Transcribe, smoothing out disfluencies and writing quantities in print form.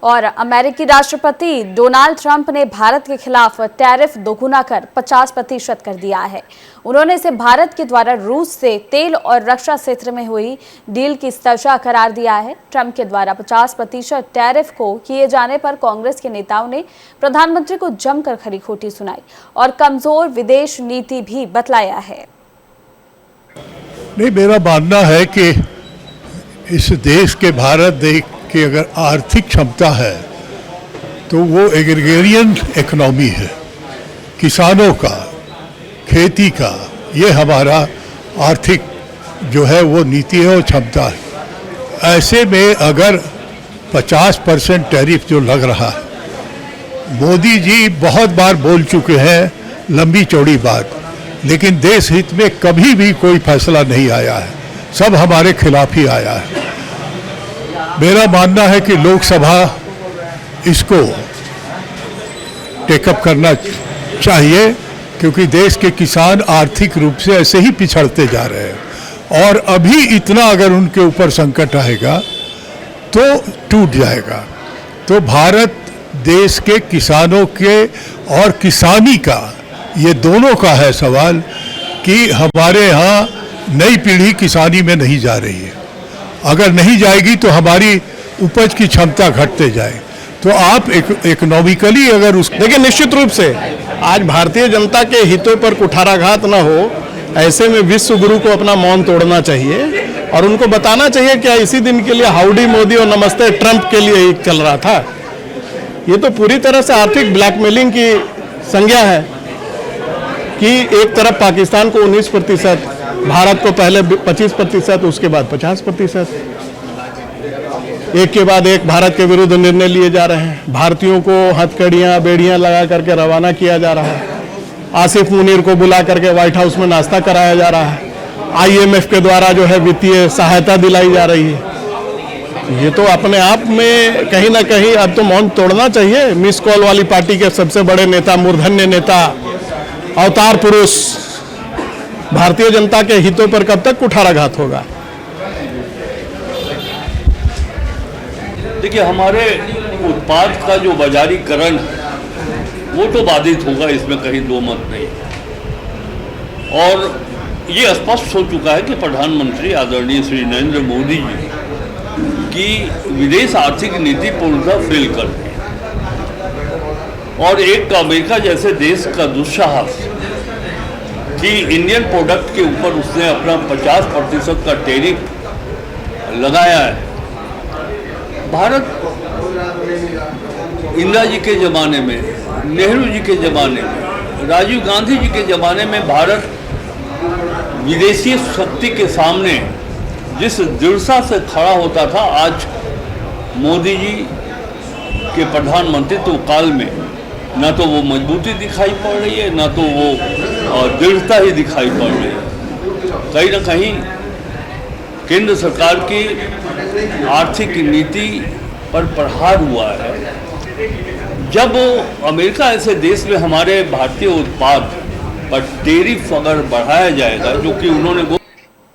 और अमेरिकी राष्ट्रपति डोनाल्ड ट्रंप ने भारत के खिलाफ टैरिफ दोगुना कर 50% कर दिया है। उन्होंने इसे भारत के द्वारा रूस से तेल और रक्षा क्षेत्र में हुई डील की सजा करार दिया है। ट्रंप के द्वारा 50% टैरिफ को किए जाने पर कांग्रेस के नेताओं ने प्रधानमंत्री को जमकर खरी खोटी सुनाई और कमजोर विदेश नीति भी बतलाया है। नहीं, मेरा मानना है कि इस देश के, भारत देश की अगर आर्थिक क्षमता है तो वो एग्रीगेरियन इकोनॉमी है, किसानों का, खेती का, ये हमारा आर्थिक जो है वो नीति है और क्षमता है। ऐसे में अगर 50% टैरिफ जो लग रहा है, मोदी जी बहुत बार बोल चुके हैं लंबी चौड़ी बात, लेकिन देश हित में कभी भी कोई फैसला नहीं आया है, सब हमारे खिलाफ ही आया है। मेरा मानना है कि लोकसभा इसको टेकअप करना चाहिए, क्योंकि देश के किसान आर्थिक रूप से ऐसे ही पिछड़ते जा रहे हैं और अभी इतना अगर उनके ऊपर संकट आएगा तो टूट जाएगा। तो भारत देश के किसानों के और किसानी का, ये दोनों का है सवाल कि हमारे यहाँ नई पीढ़ी किसानी में नहीं जा रही है। अगर नहीं जाएगी तो हमारी उपज की क्षमता घटते जाए। तो आप इकोनॉमिकली अगर उस देखिए, निश्चित रूप से आज भारतीय जनता के हितों पर कुठाराघात न हो, ऐसे में विश्व गुरु को अपना मौन तोड़ना चाहिए और उनको बताना चाहिए क्या इसी दिन के लिए हाउडी मोदी और नमस्ते ट्रंप के लिए ही चल रहा था। ये तो पूरी तरह से आर्थिक ब्लैकमेलिंग की संज्ञा है कि एक तरफ पाकिस्तान को 19%, भारत को पहले 25%, उसके बाद 50%, एक के बाद एक भारत के विरुद्ध निर्णय लिए जा रहे हैं। भारतीयों को हथकड़ियां बेड़ियां लगा करके रवाना किया जा रहा है। आसिफ मुनीर को बुला करके व्हाइट हाउस में नाश्ता कराया जा रहा है। IMF के द्वारा जो है वित्तीय सहायता दिलाई जा रही है। ये तो अपने आप में कहीं ना कहीं अब तो मौन तोड़ना चाहिए। मिस कॉल वाली पार्टी के सबसे बड़े नेता, मूर्धन्य नेता, अवतार पुरुष भारतीय जनता के हितों पर कब तक कुठाराघात होगा? देखिए, हमारे उत्पाद का जो बाजारीकरण वो तो बाधित होगा, इसमें कहीं दो मत नहीं। और ये स्पष्ट हो चुका है कि प्रधानमंत्री आदरणीय श्री नरेंद्र मोदी जी की विदेश आर्थिक नीति पूर्णतः फेल कर गई और एक अमेरिका जैसे देश का दुस्साहस कि इंडियन प्रोडक्ट के ऊपर उसने अपना 50% का टैरिफ लगाया है। भारत इंदिरा जी के ज़माने में, नेहरू जी के ज़माने में, राजीव गांधी जी के ज़माने में भारत विदेशी शक्ति के सामने जिस दृढ़ता से खड़ा होता था, आज मोदी जी के प्रधानमंत्रित्व काल में न तो वो मजबूती दिखाई पड़ रही है, न तो वो दृढ़ता ही दिखाई पड़ रही है। कहीं ना कहीं केंद्र सरकार की आर्थिक नीति पर प्रहार हुआ है। जब अमेरिका ऐसे देश में हमारे भारतीय उत्पाद पर टैरिफ अगर बढ़ाया जाएगा, जो कि उन्होंने